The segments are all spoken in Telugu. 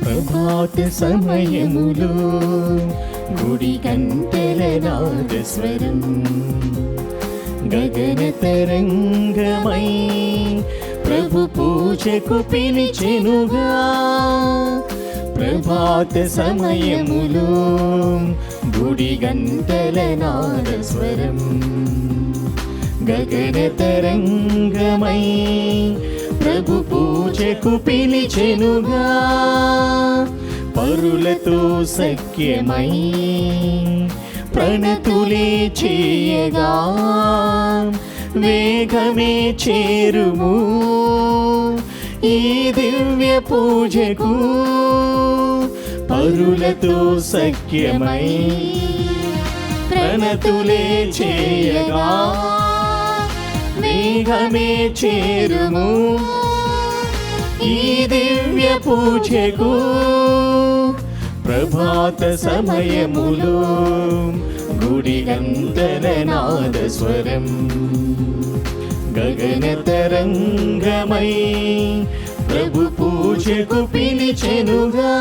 ప్రభాత సమయములో గుడి గంటల నాదస్వరం గగన తరంగమై ప్రభు పూజకు పిలిచెనుగా. ప్రభాత సమయములో గుడి గంటల నాదస్వరం గగన తరంగమై ప్రభు పూజకు పిలిచెనుగా. పరులతో సఖ్యమై ప్రణతులే చేయగా వేగమే చేరుము ఈ దివ్య పూజకు. పరులతో సఖ్యమై ప్రణతులే చేయగా వేగమే చేరుము ఈ దివ్య పూజకు. ప్రభాత సమయములో గుడి గంటల నాదస్వరం గగన తరంగమై ప్రభు పూజకు పిలిచెనుగా.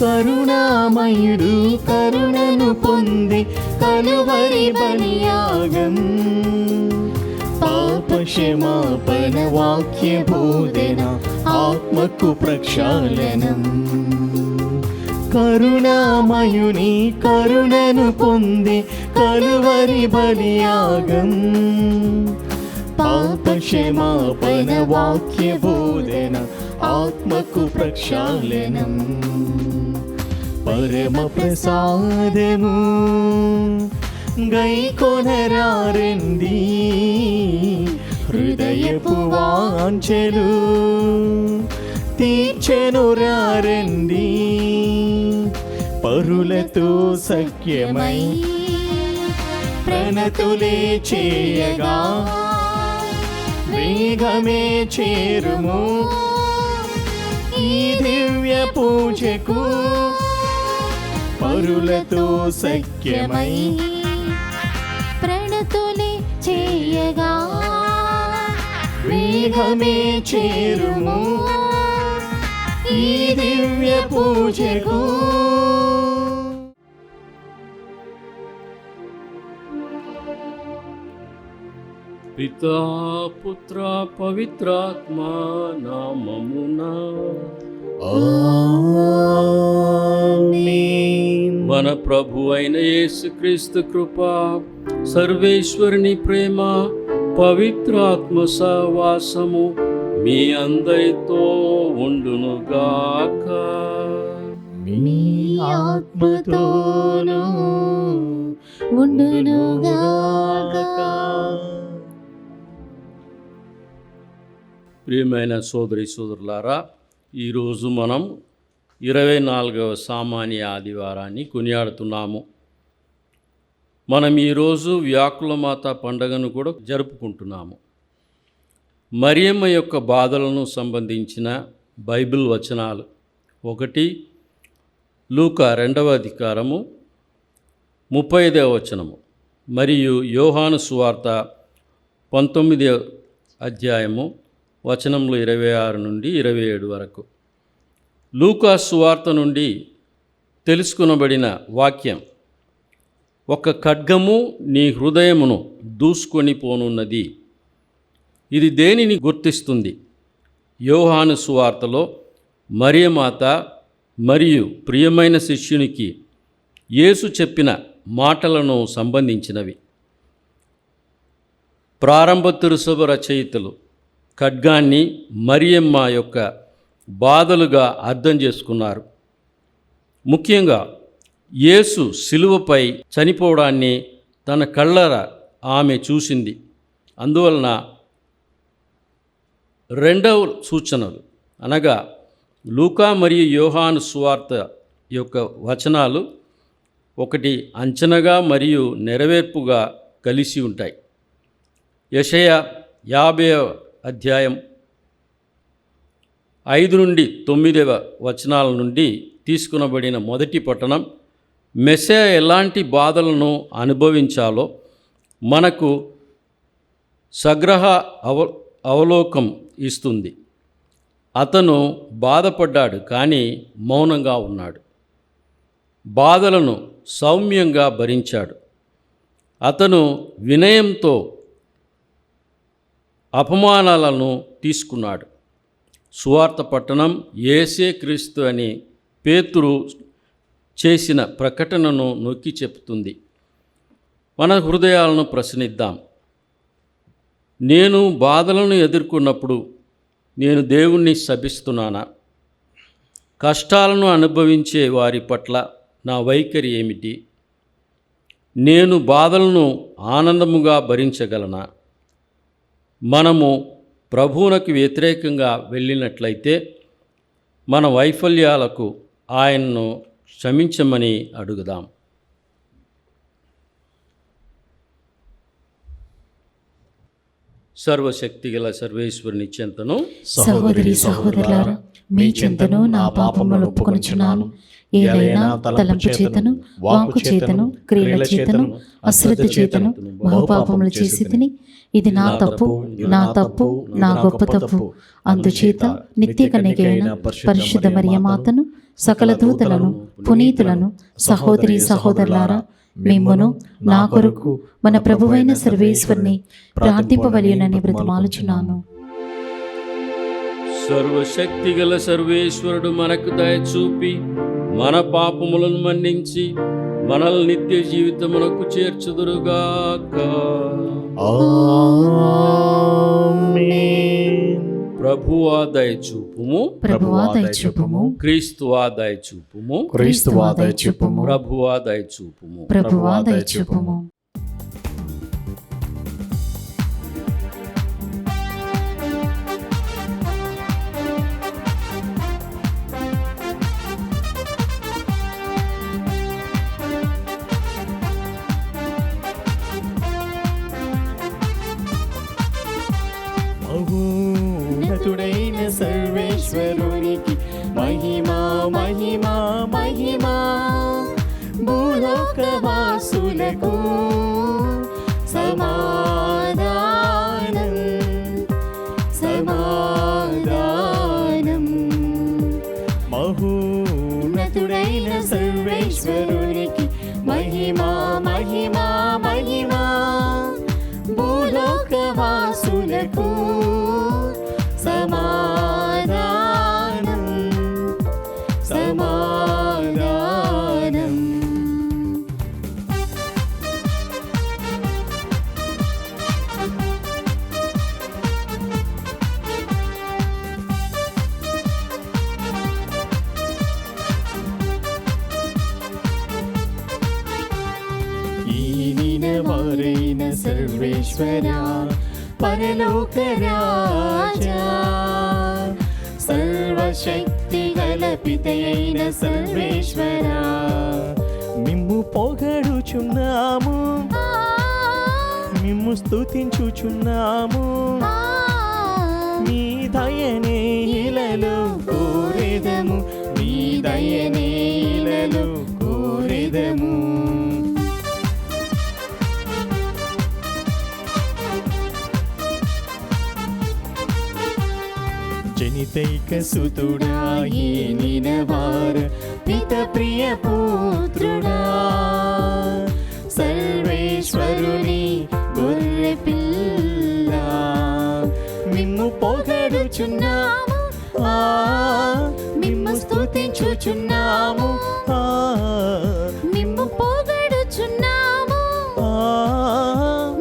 కరుణామయుడు కరుణను పొంది కలువరి బలియాగం పాపక్షమాపణ వాక్య బోధన ఆత్మకు ప్రక్షాళనం. కరుణామయుని కరుణను పొంది కలువరి బలియాగం పాపక్షమాపణ వాక్య బోధన ఆత్మకు ప్రక్షాళనం. పరమ ప్రసాదము గైకొనరారండి హృదయపు వాంఛలు తీర్చెనురారండి. పరులతో సఖ్యమై ప్రణతులే చేయగా వేగమే చేరుము ఈ దివ్య పూజకు. పరులతో సఖ్యమై ప్రణతులే చేయగా వేగమే చేరుము ఈ దివ్య పూజకు. పితా పుత్ర పవిత్రాత్మ నామమునా ఆమేన్. మన ప్రభు అయిన యేసుక్రీస్తు కృప, సర్వేశ్వరుని ప్రేమ, పవిత్రాత్మ సహవాసము మీ అందరితో ఉండునుగాక. మీ ఆత్మతోనూ ఉండునుగాక. ప్రియమైన సోదరి సోదరులారా, ఈరోజు మనం 24వ సామాన్య ఆదివారాన్ని కొనియాడుతున్నాము. మనం ఈరోజు వ్యాకులమాత పండుగను కూడా జరుపుకుంటున్నాము. మరియమ్మ యొక్క బాధలను సంబంధించిన బైబిల్ వచనాలు 1 లూకా 2వ అధ్యాయము 35వ వచనము మరియు యోహాను సువార్త 19వ అధ్యాయము వచనములు 26 నుండి 27 వరకు. లూకా సువార్త నుండి తెలుసుకొనబడిన వాక్యం: ఒక ఖడ్గము నీ హృదయమును దూసుకొని పోనున్నది. ఇది దేనిని గుర్తిస్తుంది? యోహాను సువార్తలో మరియమాత మరియు ప్రియమైన శిష్యునికి యేసు చెప్పిన మాటలను సంబంధించినవి. ప్రారంభ తిరుసభ రచయితలు ఖడ్గాన్ని మరియమ్మ యొక్క బాధలుగా అర్థం చేసుకున్నారు. ముఖ్యంగా యేసు శిలువపై చనిపోవడాన్ని తన కళ్ళర ఆమె చూసింది. అందువలన రెండవ సూచనలు అనగా లూకా మరియు యోహాను సువార్త యొక్క వచనాలు ఒకటి అంచనగా మరియు నెరవేర్పుగా కలిసి ఉంటాయి. యెషయా 50వ అధ్యాయం 5 నుండి 9వ వచనాల నుండి తీసుకునబడిన మొదటి పట్టణం మెస్సయా ఎలాంటి బాధలను అనుభవించాలో మనకు సగ్రహ అవలోకం ఇస్తుంది. అతను బాధపడ్డాడు కానీ మౌనంగా ఉన్నాడు. బాధలను సౌమ్యంగా భరించాడు. అతను వినయంతో అపమానాలను తీసుకున్నాడు. సువార్త పట్టణం యేసే క్రీస్తు అని పేతురు చేసిన ప్రకటనను నొక్కి చెప్తుంది. మన హృదయాలను ప్రశ్నిద్దాం. నేను బాధలను ఎదుర్కొన్నప్పుడు నేను దేవుణ్ణి శపిస్తున్నానా? కష్టాలను అనుభవించే వారి పట్ల నా వైఖరి ఏమిటి? నేను బాధలను ఆనందముగా భరించగలనా? మనము ప్రభువునకు వ్యతిరేకంగా వెళ్ళినట్లయితే మన వైఫల్యాలకు ఆయన్ను క్షమించమని అడుగుదాం. సర్వశక్తిగల సర్వేశ్వరుని చెంతను సహోదరి సహోదరులారా, మీ చెంతను నా పాపములు ఒప్పుకొనుచున్నాను. ఏదైనా తలంపు చేతను, వాక్కు చేతను, క్రియల చేతను, అశ్రద్ధ చేతను బహుపాపములు చేసి తిని, ఇది నా తప్పు, నా తప్పు, నా గొప్ప తప్పు. అందుచేత నిత్య కన్యకైన పరిశుద్ధ మరియమాతను, సకల దూతలను, పునీతులను, సహోదరి సహోదరులారా, మిమ్మును నా కొరకు మన ప్రభువైన సర్వేశ్వరుని ప్రార్థింపవలెనని బ్రతిమాలుచున్నాను. సర్వశక్తిగల సర్వేశ్వరుడు మనకు దయచూపి మన పాపములను మన్నించి మనల్ని నిత్య జీవితమునకు చేర్చుదురుగాక. ఆమేన్. ప్రభువా దయచూపుము, ప్రభువా దయచూపుము, క్రీస్తువా దయచూపుము, క్రీస్తువా దయచూపుము, ప్రభువా దయచూపుము. ప్రభువా దయచూపుము. మహోన్నతుడైన సర్వేశ్వరునికి మహిమా మహిమా మహిమా. భూలోకవాసులకు సమాధానం సమాధానం. మహోన్నతుడైన సర్వేశ్వరునికి మహిమా మహిమా మహిమా. భూలోకవాసులకు సమాధానం సమాధానం. ఈనినవారైన సర్వేశ్వరా, పరలోక రాజా, సర్వశక్తి గల పితయైన సర్వేశ్వరా, మిమ్ము పొగడుచున్నాము, మిమ్ము స్తుతించుచున్నాము. మీ దయనే ఇలలో కోరెదము, మీ దయనే ఇలలో కోరెదము. జనితైక సుతుడాయి నినవార పిత ప్రియ పుత్రుడా, సర్వేశ్వరుని గొర్రె పిల్ల, మిమ్ము పొగడుచున్నాము, మిమ్ము స్తుతించుచున్నాము, మిమ్ము పొగడుచున్నాము,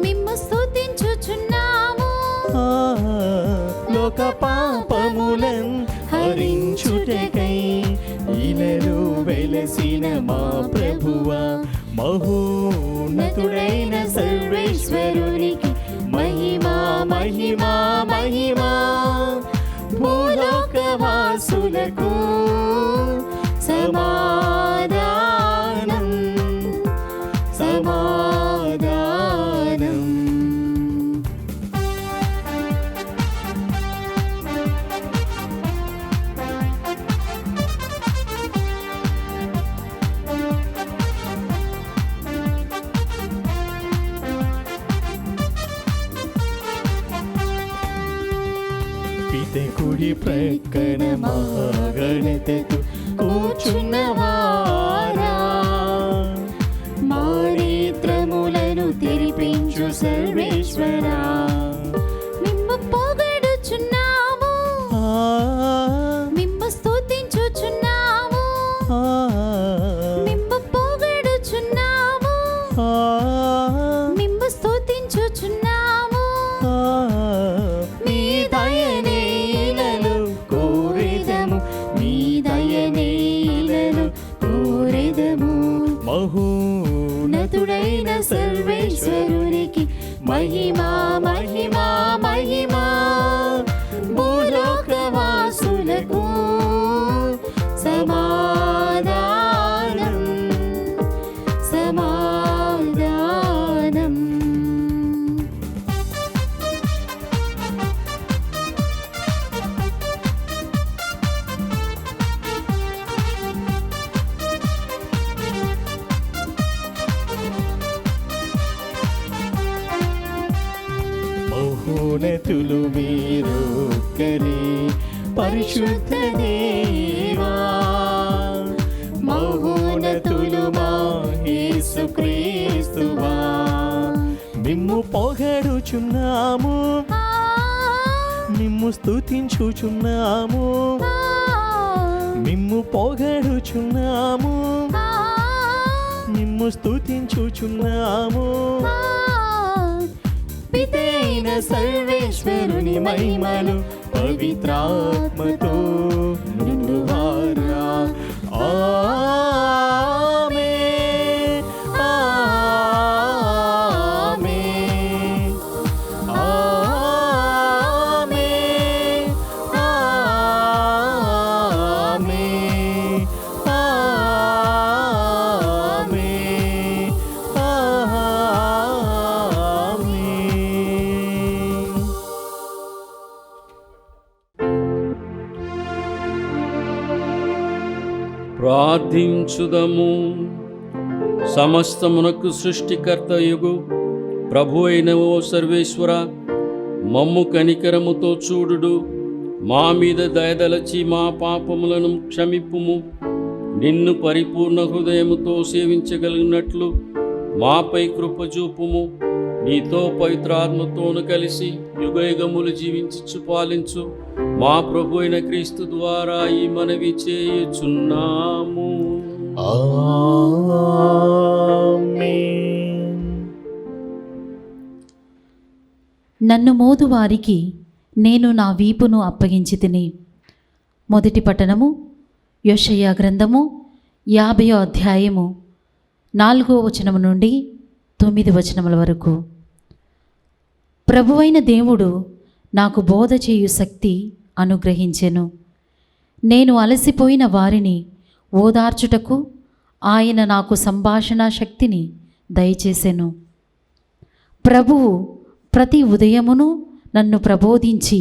మిమ్ము స్తుతించుచున్నాము. లోక పాపములన్ హరించుటకై ఇలలో వెలసిన మా ప్రభువా, మహోన్నతుడైన నటుడైన సర్వేశ్వరునికి మహిమా మహిమా మహిమా. భూలోకవాసులకు సమాధానం సమాధానం. పిత కుడి ప్రక్కన మహాగణితకు కూర్చున్నవారా, మా నేత్రములను తెరిపించు సర్వేశ్వరా. మిమ్ము పొగడుచున్నాము, మిమ్ము స్తుతించుచున్నాము, మిమ్ము పొగడుచున్నాము, మిమ్ము స్తుతించుచున్నాము. మీ దయనేలను కోరెదము, మీ దయనేలను కోరెదము. మహోన్నతుడైన సర్వేశ్వరునికి మహిమా మహిమా మహిమా. భూలోకవాసులకు సమాధానం సమాధానం. మహోన్నతులు మీరొక్కరే పరిశుద్ధ దేవా. మహోన్నతులు మా యేసుక్రీస్తువా. మిమ్ము పొగడుచున్నాము, మిమ్ము స్తుతించుచున్నాము, మిమ్ము పొగడుచున్నాము, మిమ్ము స్తుతించుచున్నాము. పితైన సర్వేశ్వరుని మహిమలు పవిత్రాత్మతో నిండువారా. ఆమేన్ ఆమేన్ ఆమేన్ ఆమేన్ ఆమేన్ ఆమేన్. ప్రార్థించుదము. సమస్తమునకు సృష్టికర్తయగు ప్రభు అయిన ఓ సర్వేశ్వర, మమ్ము కనికరముతో చూడుడు. మా మీద దయదలచి మా పాపములను క్షమిప్పుము. నిన్ను పరిపూర్ణ హృదయముతో సేవించగలిగినట్లు మాపై కృప చూపుము. నీతో పవిత్రాత్మతోను కలిసి యుగయుగములు జీవించు పాలించు మా ప్రభు అయిన క్రీస్తు ద్వారా ఈ మనవి చేయుచున్నాము. ఆమేన్. నన్ను మోదు వారికి నేను నా వీపును అప్పగించి తిని. మొదటి పట్టణము యెషయా గ్రంథము 50వ అధ్యాయము 4వ వచనము నుండి 9వ వచనముల వరకు. ప్రభువైన దేవుడు నాకు బోధ చేయు శక్తి అనుగ్రహించెను. నేను అలసిపోయిన వారిని ఓదార్చుటకు ఆయన నాకు సంభాషణ శక్తిని దయచేసెను. ప్రభువు ప్రతి ఉదయమును నన్ను ప్రబోధించి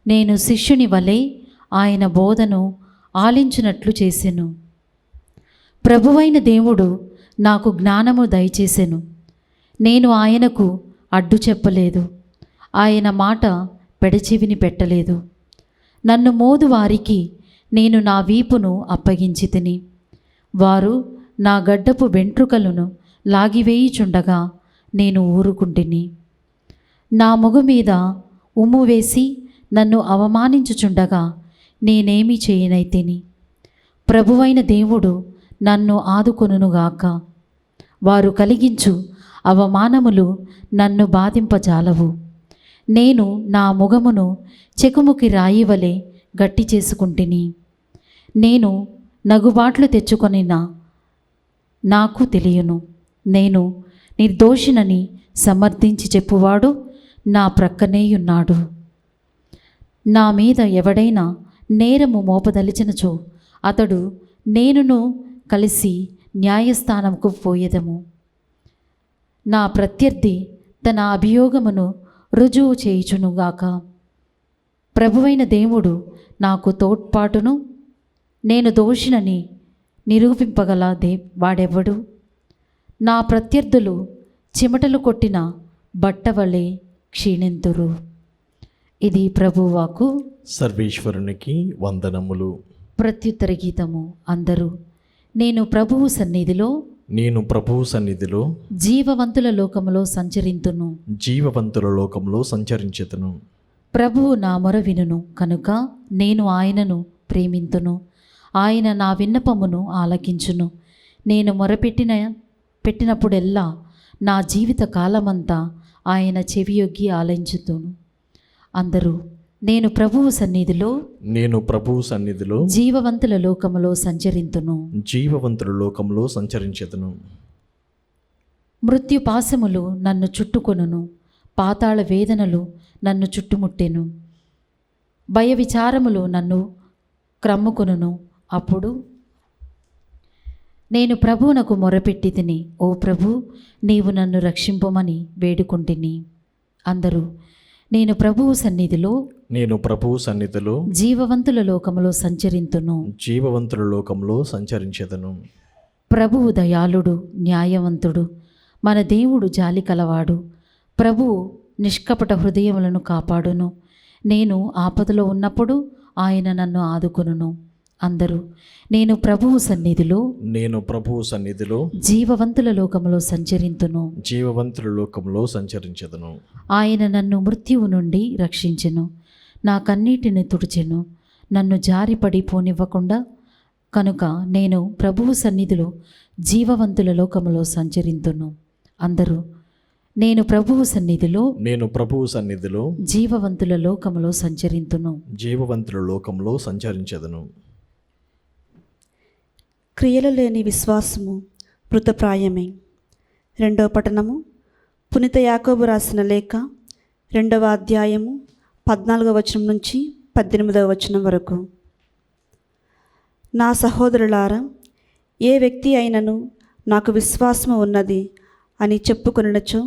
నేను శిష్యుని వలె ఆయన బోధను ఆలించునట్లు చేసెను. ప్రభువైన దేవుడు నాకు జ్ఞానము దయచేసెను. నేను ఆయనకు అడ్డు చెప్పలేదు, ఆయన మాట పెడచెవిని పెట్టలేదు. నన్ను మోదు వారికి నేను నా వీపును అప్పగించి తిని. వారు నా గడ్డపు వెంట్రుకలను లాగివేయుచుండగా నేను ఊరుకుంటిని. నా మొగ మీద ఉమ్ము వేసి నన్ను అవమానించుచుండగా నేనేమి చేయనైతిని. ప్రభువైన దేవుడు నన్ను ఆదుకొనుగాక. వారు కలిగించు అవమానములు నన్ను బాధింపజాలవు. నేను నా ముఖమును చెకుముకి రాయివలే గట్టి చేసుకుంటిని. నేను నగుబాట్లు తెచ్చుకొనిన నాకు తెలియను. నేను నిర్దోషినని సమర్థించి చెప్పువాడు నా ప్రక్కనేయున్నాడు. నా మీద ఎవడైనా నేరము మోపదలిచినచో అతడు నేనును కలిసి న్యాయస్థానముకు పోయేదము. నా ప్రత్యర్థి తన అభియోగమును రుజువు చేయుచునుగాక. ప్రభువైన దేవుడు నాకు తోడ్పాటును, నేను దోషినని నిరూపింపగల వాడెవ్వడు? నా ప్రత్యర్థులు చెమటలు కొట్టిన బట్టవలే క్షీణింతురు. ఇది ప్రభువాకు. సర్వేశ్వరునికి వందనములు. ప్రత్యుత్తర గీతము. అందరూ నేను ప్రభువు సన్నిధిలో జీవవంతుల లోకములో సంచరింతును. జీవవంతుల లోకంలో సంచరించెదను. ప్రభువు నా మొర వినును కనుక నేను ఆయనను ప్రేమింతును. ఆయన నా విన్నపమును ఆలకించును. నేను మొరపెట్టినప్పుడెల్లా నా జీవిత కాలమంతా ఆయన చెవియొగ్గి ఆలకించుతును. అందరూ నేను ప్రభువు సన్నిధిలో జీవవంతుల లోకములో సంచరించెదను. మృత్యు పాశములు నన్ను చుట్టుకొనును, పాతాళ వేదనలు నన్ను చుట్టుముట్టెను, భయ విచారములు నన్ను క్రమ్ముకొనును. అప్పుడు నేను ప్రభువునకు మొరపెట్టి తిని, ఓ ప్రభు, నీవు నన్ను రక్షింపమని వేడుకుంటిని. అందరూ నేను ప్రభువు సన్నిధిలో జీవవంతుల లోకములో సంచరించెదను. ప్రభువు దయాళుడు, న్యాయవంతుడు, మన దేవుడు జాలి కలవాడు. ప్రభువు నిష్కపట హృదయములను కాపాడును. నేను ఆపదలో ఉన్నప్పుడు ఆయన నన్ను ఆదుకొనును. అందరూ నేను ప్రభువు సన్నిధిలో జీవవంతుల లోకములో సంచరించెదను. ఆయన నన్ను మృత్యువు నుండి రక్షించెను, నా కన్నీటిని తుడిచెను, నన్ను జారిపడి పోనివ్వకుండా. కనుక నేను ప్రభువు సన్నిధిలో జీవవంతుల లోకములో సంచరింతును. అందరూ నేను ప్రభువు సన్నిధిలో జీవవంతుల లోకములో సంచరించెదను. క్రియలు లేని విశ్వాసము మృతప్రాయమే. 2వ పఠనము పునీత యాకోబు రాసిన లేఖ 2వ అధ్యాయము 14వ వచనం నుంచి 18వ వచనం వరకు. నా సహోదరులారా, ఏ వ్యక్తి అయినను నాకు విశ్వాసము ఉన్నది అని చెప్పుకొనుచో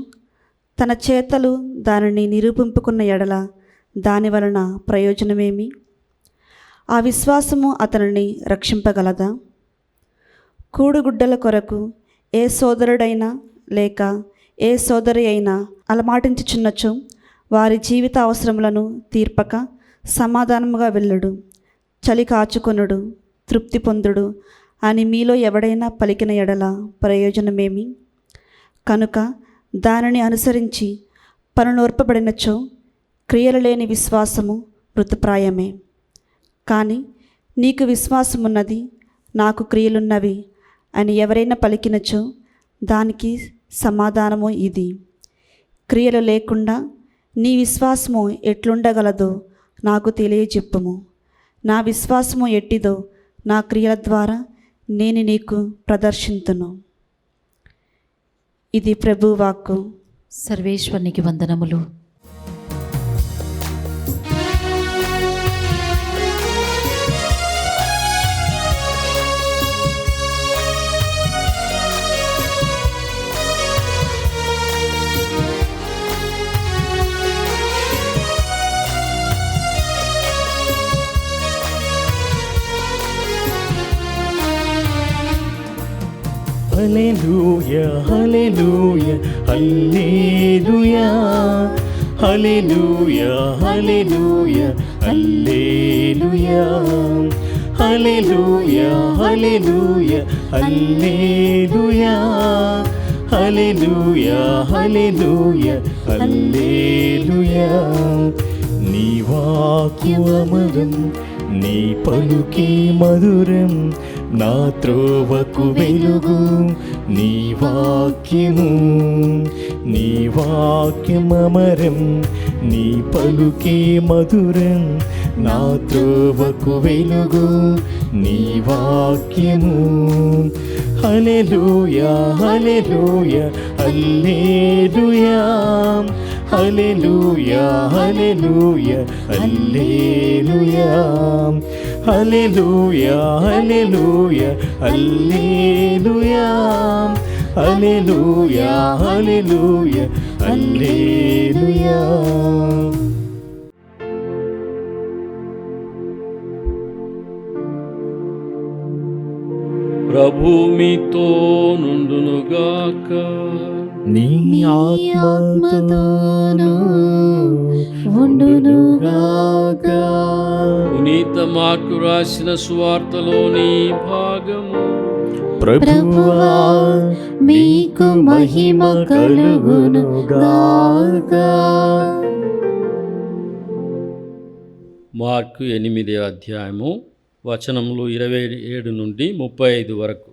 తన చేతలు దానిని నిరూపింపుకున్న ఎడల దాని వలన ప్రయోజనమేమి? ఆ విశ్వాసము అతనిని రక్షింపగలదా? కూడుగుడ్డల కొరకు ఏ సోదరుడైనా లేక ఏ సోదరి అయినా అలమాటించుచున్నచో వారి జీవిత అవసరములను తీర్పక సమాధానముగా వెళ్ళుడు, చలి కాచుకొనుడు, తృప్తి పొందుడు అని మీలో ఎవడైనా పలికిన ఎడల ప్రయోజనమేమి? కనుక దానిని అనుసరించి పనునోర్పబడినచో క్రియలు లేని విశ్వాసము మృతప్రాయమే. కానీ నీకు విశ్వాసమున్నది, నాకు క్రియలున్నవి అని ఎవరైనా పలికినచో దానికి సమాధానము ఇది: క్రియలు లేకుండా నీ విశ్వాసము ఎట్లుండగలదో నాకు తెలియజెప్పుము. నా విశ్వాసము ఎట్టిదో నా క్రియల ద్వారా నేను నీకు ప్రదర్శింతును. ఇది ప్రభువు వాక్కు. సర్వేశ్వరునికి వందనములు. హల్లెలూయా హల్లెలూయా హల్లెలూయా హల్లెలూయా హల్లెలూయా హల్లెలూయా హల్లెలూయా హల్లెలూయా హల్లెలూయా హల్లెలూయా హల్లెలూయా హల్లెలూయా. నీ వాక్కు అమరం, నీ పలుకే మధురం, నా త్రోవకు వెలుగు నీ వాక్యము. నీ వాక్యం అమరం, నీ పలుకే మధురం, నా త్రోవకు వెలుగు నీ వాక్యము. హల్లెలూయా హల్లెలూయా హల్లెలూయా హల్లెలూయా హల్లెలూయా హల్లెలూయా హల్లెలూయా హల్లెలూయా హల్లెలూయా హల్లెలూయా హల్లెలూయా హల్లెలూయా. ప్రభు మీతో నుండునుగాక. నీ ఆత్మతోను ఉండునుగాక. పునీత మార్కు రాసిన సువార్తలోని భాగము. ప్రభువా మీకు మహిమ కలుగునుగాక. మార్కు 8వ అధ్యాయము వచనములు 27 నుండి 35 వరకు.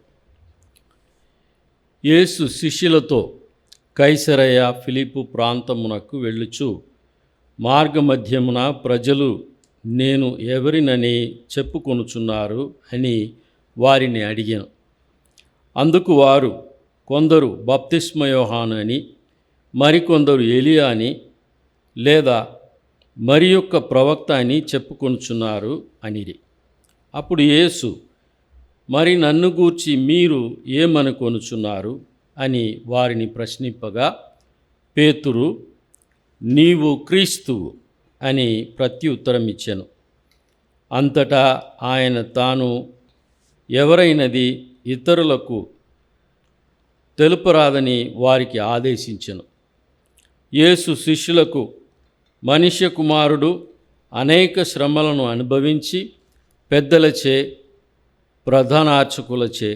యేసు శిష్యులతో కైసరయ ఫిలిప్పు ప్రాంతమునకు వెళ్ళుచు మార్గమధ్యమున ప్రజలు నేను ఎవరినని చెప్పుకొనుచున్నారు అని వారిని అడిగాను. అందుకు వారు కొందరు బప్తిస్మ యోహాను అని, మరికొందరు ఎలియా అని, లేదా మరి యొక్క ప్రవక్త అని చెప్పుకొనుచున్నారు అనిరి. అప్పుడు యేసు, మరి నన్ను గూర్చి మీరు ఏమనుకొనుచున్నారు అని వారిని ప్రశ్నింపగా, పేతురు నీవు క్రీస్తువు అని ప్రత్యుత్తరం ఇచ్చెను. అంతటా ఆయన తాను ఎవరైనది ఇతరులకు తెలుపరాదని వారికి ఆదేశించెను. యేసు శిష్యులకు, మనుష్య కుమారుడు అనేక శ్రమలను అనుభవించి పెద్దలచే, ప్రధానార్చకులచే,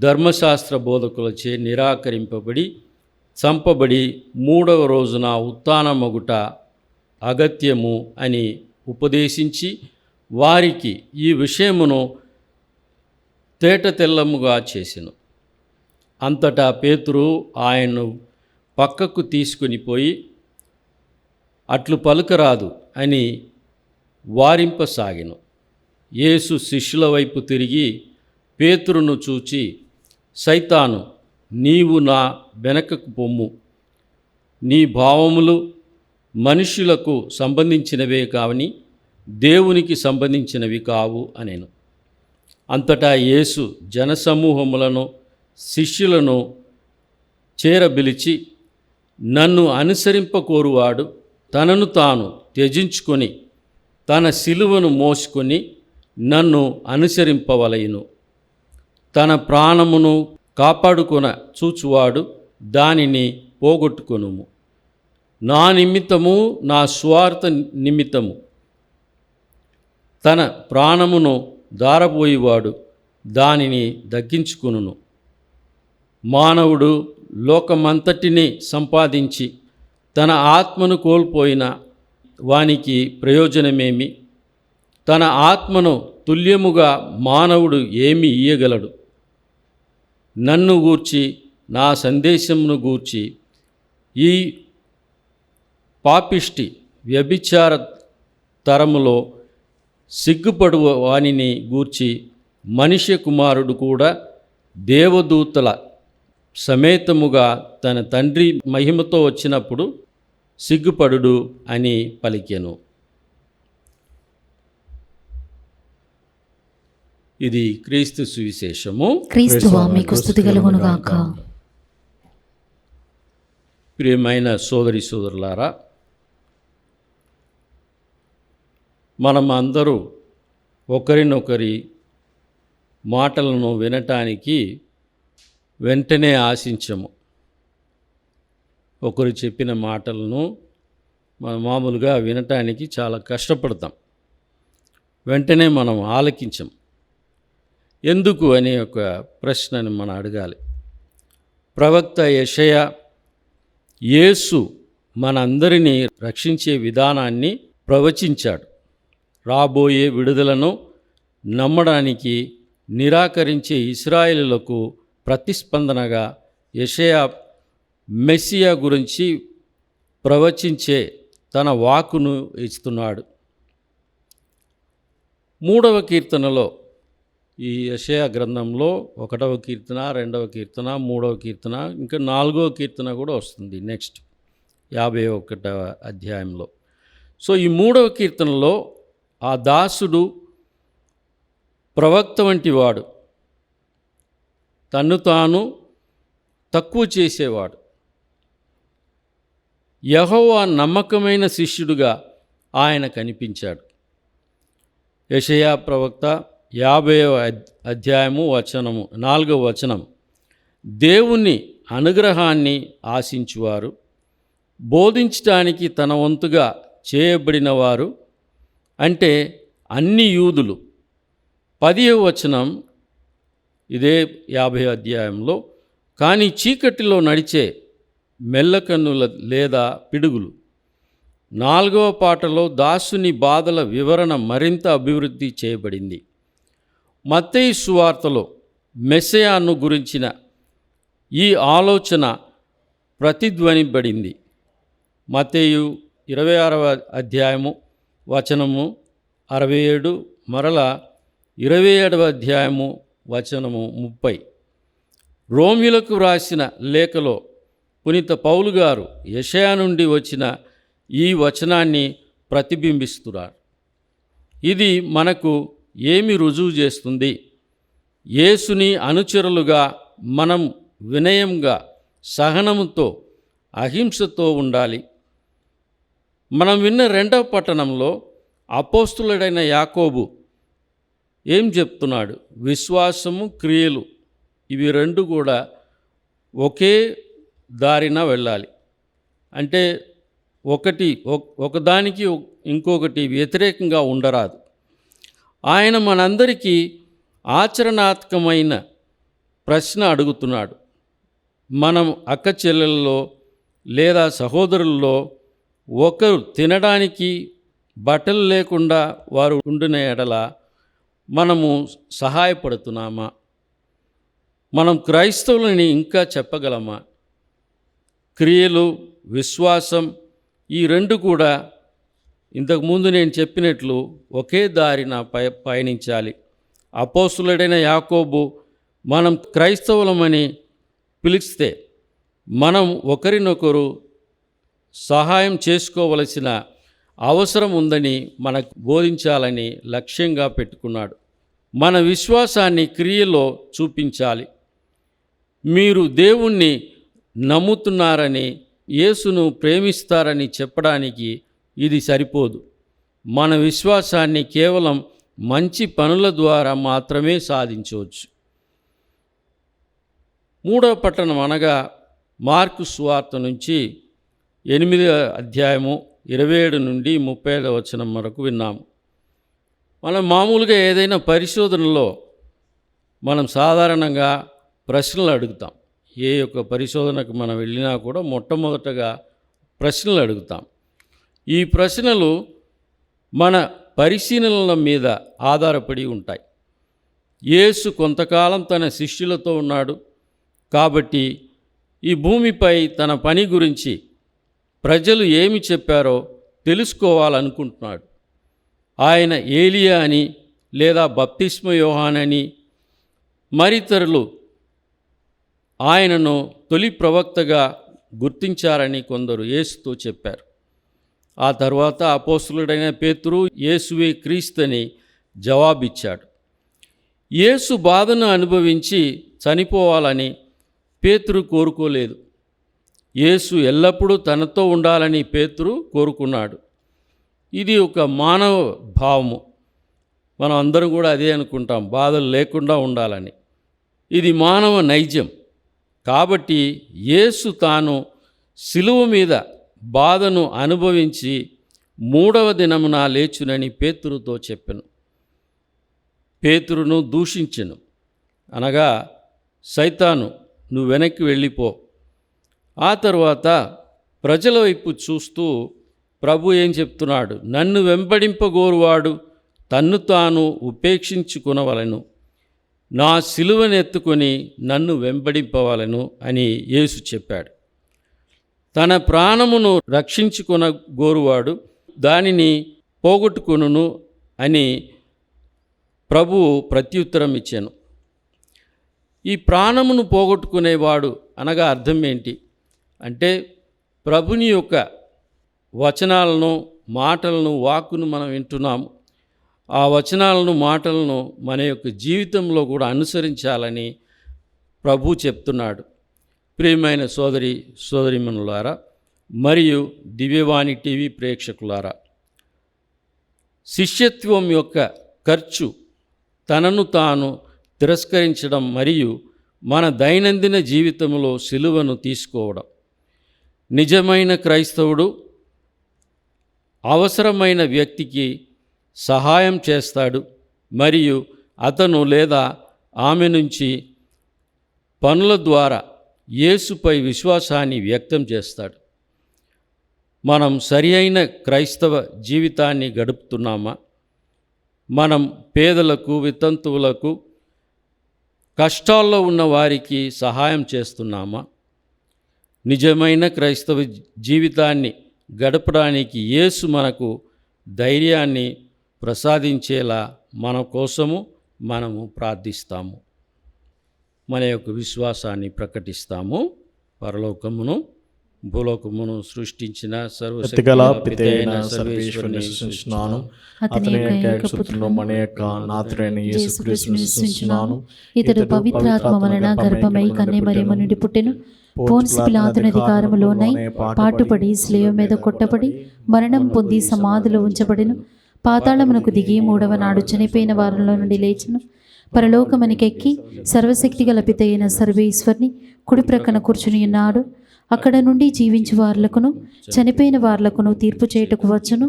ధర్మశాస్త్ర బోధకులచే నిరాకరింపబడి చంపబడి 3వ రోజున ఉత్థానమగుట అగత్యము అని ఉపదేశించి వారికి ఈ విషయమును తేటతెల్లముగా చేసెను. అంతటా పేతురు ఆయన్ను పక్కకు తీసుకుని పోయి, అట్లు పలుకరాదు అని వారింపసాగెను. యేసు శిష్యుల వైపు తిరిగి పేతురును చూచి, సైతాను, నీవు నా వెనకకు పొమ్ము, నీ భావములు మనుష్యులకు సంబంధించినవే కావని దేవునికి సంబంధించినవి కావు అనెను. అంతటా యేసు జనసమూహములను శిష్యులను చేరబిలిచి, నన్ను అనుసరింపకోరువాడు తనను తాను త్యజించుకొని తన సిలువను మోసుకొని నన్ను అనుసరింపవలయును. తన ప్రాణమును కాపాడుకొన చూచువాడు దానిని పోగొట్టుకొనుము. నా నిమిత్తము, నా స్వార్థ నిమిత్తము తన ప్రాణమును దారపోయేవాడు దానిని దగ్గించుకొనును. మానవుడు లోకమంతటిని సంపాదించి తన ఆత్మను కోల్పోయిన వానికి ప్రయోజనమేమి? తన ఆత్మను తుల్యముగా మానవుడు ఏమి ఇయ్యగలడు? నన్ను గూర్చి, నా సందేశమును గూర్చి ఈ పాపిష్టి వ్యభిచార తరములో సిగ్గుపడు వానిని గూర్చి మనుష్య కుమారుడు కూడా దేవదూతల సమేతముగా తన తండ్రి మహిమతో వచ్చినప్పుడు సిగ్గుపడుడు అని పలికెను. ఇది క్రీస్తు సువిశేషము. క్రీస్తువా మీకు స్తుతి కలుగునుగాక. ప్రియమైన సోదరి సోదరులారా, మనం అందరూ ఒకరినొకరి మాటలను వినటానికి వెంటనే ఆశించము. ఒకరు చెప్పిన మాటలను మనం మామూలుగా వినటానికి చాలా కష్టపడతాం. వెంటనే మనం ఆలకించం. ఎందుకు అనే ఒక ప్రశ్నను మనం అడగాలి. ప్రవక్త యెషయా యేసు మనందరినీ రక్షించే విధానాన్ని ప్రవచించాడు. రాబోయే విడుదలను నమ్మడానికి నిరాకరించే ఇశ్రాయేలులకు ప్రతిస్పందనగా యెషయా మెస్సియా గురించి ప్రవచించే తన వాక్కును ఇస్తున్నాడు. 3వ కీర్తనలో ఈ యెషయా గ్రంథంలో 1వ కీర్తన, 2వ కీర్తన, 3వ కీర్తన, ఇంకా 4వ కీర్తన కూడా వస్తుంది నెక్స్ట్ 51వ అధ్యాయంలో. సో ఈ 3వ కీర్తనలో ఆ దాసుడు ప్రవక్త వంటి వాడు, తన్ను తాను తక్కువ చేసేవాడు, యెహోవా నమ్మకమైన శిష్యుడుగా ఆయన కనిపించాడు. యెషయా ప్రవక్త 50వ అధ్యాయము 4వ వచనం, దేవుని అనుగ్రహాన్ని ఆశించువారు, బోధించటానికి తన వంతుగా చేయబడిన వారు అంటే అన్ని యూదులు. 10వ వచనం ఇదే 50వ అధ్యాయంలో, కానీ చీకటిలో నడిచే మెల్లకన్నుల లేదా పిడుగులు. 4వ పాటలో దాసుని బాధల వివరణ మరింత అభివృద్ధి చేయబడింది. మత్తయి సువార్తలో మెస్సయాను గురించిన ఈ ఆలోచన ప్రతిధ్వనింపబడింది. మత్తయి 26వ అధ్యాయము వచనము 67, మరలా 27వ అధ్యాయము వచనము 30. రోమిలకు వ్రాసిన లేఖలో పునీత పౌలు గారు యెషయా నుండి వచ్చిన ఈ వచనాన్ని ప్రతిబింబిస్తున్నారు. ఇది మనకు ఏమి రుజువు చేస్తుంది? యేసుని అనుచరులుగా మనం వినయంగా, సహనముతో, అహింసతో ఉండాలి. మనం విన్న 2వ పట్టణంలో అపోస్తులుడైన యాకోబు ఏం చెప్తున్నాడు? విశ్వాసము, క్రియలు, ఇవి 2 కూడా ఒకే దారిన వెళ్ళాలి. అంటే ఒకదానికి ఇంకొకటి వ్యతిరేకంగా ఉండరాదు. ఆయన మనందరికీ ఆచరణాత్మకమైన ప్రశ్న అడుగుతున్నాడు. మనం అక్క చెల్లెల్లో లేదా సహోదరుల్లో ఒకరు తినడానికి బట్టలు లేకుండా వారు ఉండిన ఎడల మనము సహాయపడుతున్నామా? మనం క్రైస్తవులని ఇంకా చెప్పగలమా? క్రియలు, విశ్వాసం, ఈ 2 కూడా ఇంతకుముందు నేను చెప్పినట్లు ఒకే దారిన పయనించాలి. అపోస్తులుడైన యాకోబు మనం క్రైస్తవులమని పిలిస్తే మనం ఒకరినొకరు సహాయం చేసుకోవలసిన అవసరం ఉందని మనకు బోధించాలని లక్ష్యంగా పెట్టుకున్నాడు. మన విశ్వాసాన్ని క్రియలో చూపించాలి. మీరు దేవుణ్ణి నమ్ముతున్నారని, యేసును ప్రేమిస్తారని చెప్పడానికి ఇది సరిపోదు. మన విశ్వాసాన్ని కేవలం మంచి పనుల ద్వారా మాత్రమే సాధించవచ్చు. 3వ పట్టణం అనగా మార్కు సువార్త నుంచి 8వ అధ్యాయము 27 నుండి 35వ వచనం వరకు విన్నాము. మనం మామూలుగా ఏదైనా పరిశోధనలో మనం సాధారణంగా ప్రశ్నలు అడుగుతాం. ఏ యొక్క పరిశోధనకు మనం వెళ్ళినా కూడా మొట్టమొదటగా ప్రశ్నలు అడుగుతాం. ఈ ప్రశ్నలు మన పరిశీలనల మీద ఆధారపడి ఉంటాయి. యేసు కొంతకాలం తన శిష్యులతో ఉన్నాడు కాబట్టి ఈ భూమిపై తన పని గురించి ప్రజలు ఏమి చెప్పారో తెలుసుకోవాలనుకుంటున్నాడు. ఆయన ఏలియా అని లేదా బప్తిస్మ యోహానని, మరితరులు ఆయనను తొలి ప్రవక్తగా గుర్తించారని కొందరు యేసుతో చెప్పారు. ఆ తర్వాత అపోస్తలుడైన పేతురు యేసువే క్రీస్తని జవాబిచ్చాడు. యేసు బాధను అనుభవించి చనిపోవాలని పేతురు కోరుకోలేదు. యేసు ఎల్లప్పుడూ తనతో ఉండాలని పేతురు కోరుకున్నాడు. ఇది ఒక మానవ భావము. మనం అందరం కూడా అదే అనుకుంటాం, బాధలు లేకుండా ఉండాలని. ఇది మానవ నైజం. కాబట్టి యేసు తాను శిలువ మీద బాధను అనుభవించి 3వ దినమున లేచునని పేతురుతో చెప్పెను. పేతురును దూషించెను. అనగా, సైతాను, నువ్వు వెనక్కి వెళ్ళిపో. ఆ తర్వాత ప్రజల వైపు చూస్తూ ప్రభు ఏం చెప్తున్నాడు? నన్ను వెంబడింపగోరువాడు తన్ను తాను ఉపేక్షించుకొనవలెను, నా సిలువనెత్తుకొని నన్ను వెంబడింపవలెను అని యేసు చెప్పాడు. తన ప్రాణమును రక్షించుకొన గోరువాడు దానిని పోగొట్టుకొనును అని ప్రభువు ప్రత్యుత్తరం ఇచ్చాను. ఈ ప్రాణమును పోగొట్టుకునేవాడు అనగా అర్థం ఏంటి అంటే, ప్రభుని యొక్క వచనాలను, మాటలను, వాక్కును మనం వింటున్నాము. ఆ వచనాలను, మాటలను మన యొక్క జీవితంలో కూడా అనుసరించాలని ప్రభు చెప్తున్నాడు. ప్రియమైన సోదరీమణులారా మరియు దివ్యవాణి టీవీ ప్రేక్షకులారా, శిష్యత్వం యొక్క ఖర్చు తనను తాను తిరస్కరించడం మరియు మన దైనందిన జీవితంలో సిలువను తీసుకోవడం. నిజమైన క్రైస్తవుడు అవసరమైన వ్యక్తికి సహాయం చేస్తాడు మరియు అతను లేదా ఆమె నుంచి పనుల ద్వారా యేసుపై విశ్వాసాన్ని వ్యక్తం చేస్తాడు. మనం సరి అయిన క్రైస్తవ జీవితాన్ని గడుపుతున్నామా? మనం పేదలకు, వితంతువులకు, కష్టాల్లో ఉన్న వారికి సహాయం చేస్తున్నామా? నిజమైన క్రైస్తవ జీవితాన్ని గడపడానికి యేసు మనకు ధైర్యాన్ని ప్రసాదించేలా మన కోసము మనము ప్రార్థిస్తాము. మన యొక్క విశ్వాసాన్ని ప్రకటిస్తాము. పరలోకమును భూలోకమును సృష్టించిన సర్వశక్తిగల పితైన సర్వేశ్వరుని విశ్వసిస్తున్నాను. అతని యొక్క పుత్రుడు మన యొక్క నాథుడైన యేసుక్రీస్తుని విశ్వసిస్తున్నాను. ఇతడు పవిత్రాత్మ వలన గర్భమై కన్య మరియమ్మ నుండి పుట్టెను. పోన్సి పిలాతుని అధికారములోనై పాటుపడి శిలువ మీద కొట్టబడి మరణం పొంది సమాధిలో ఉంచబడెను. పాతాళమునకు దిగి మూడవ నాడు చనిపోయిన వారిలో నుండి లేచెను. పరలోకమునికెక్కి సర్వశక్తి గల పితైన సర్వేశ్వరుని కుడి ప్రక్కన కూర్చుని ఉన్నాడు. అక్కడ నుండి జీవించు వార్లకును చనిపోయిన వార్లకును తీర్పు చేయుటకు వచ్చును.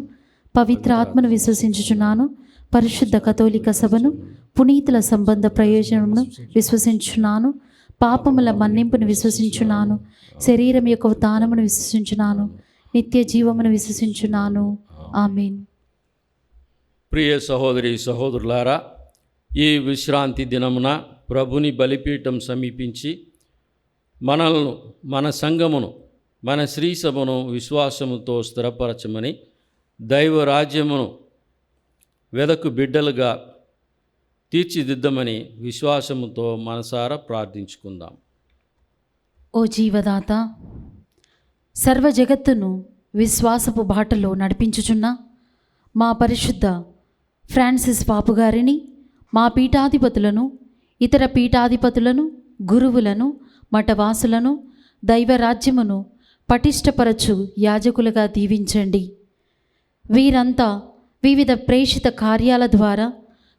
పవిత్ర ఆత్మను విశ్వసించుచున్నాను. పరిశుద్ధ కథోలిక సభను, పునీతుల సంబంధ ప్రయోజనమును విశ్వసించున్నాను. పాపముల మన్నింపును విశ్వసించున్నాను. శరీరం యొక్క ఉత్థానమును విశ్వసించున్నాను. నిత్య జీవమును విశ్వసించున్నాను. ఆమేన్. ప్రియ సహోదరులారా, ఈ విశ్రాంతి దినమున ప్రభుని బలిపీఠం సమీపించి మనల్ని, మన సంఘమును, మన శ్రీసభను విశ్వాసముతో స్థిరపరచమని, దైవరాజ్యమును వెదకు బిడ్డలుగా తీర్చిదిద్దమని విశ్వాసముతో మనసారా ప్రార్థించుకుందాం. ఓ జీవదాత, సర్వ జగత్తును విశ్వాసపు బాటలో నడిపించుచున్న మా పరిశుద్ధ ఫ్రాన్సిస్ పాపు గారిని, మా పీఠాధిపతులను, ఇతర పీఠాధిపతులను, గురువులను, మఠవాసులను, దైవరాజ్యమును పటిష్టపరచు యాజకులుగా దీవించండి. వీరంతా వివిధ ప్రేషిత కార్యాల ద్వారా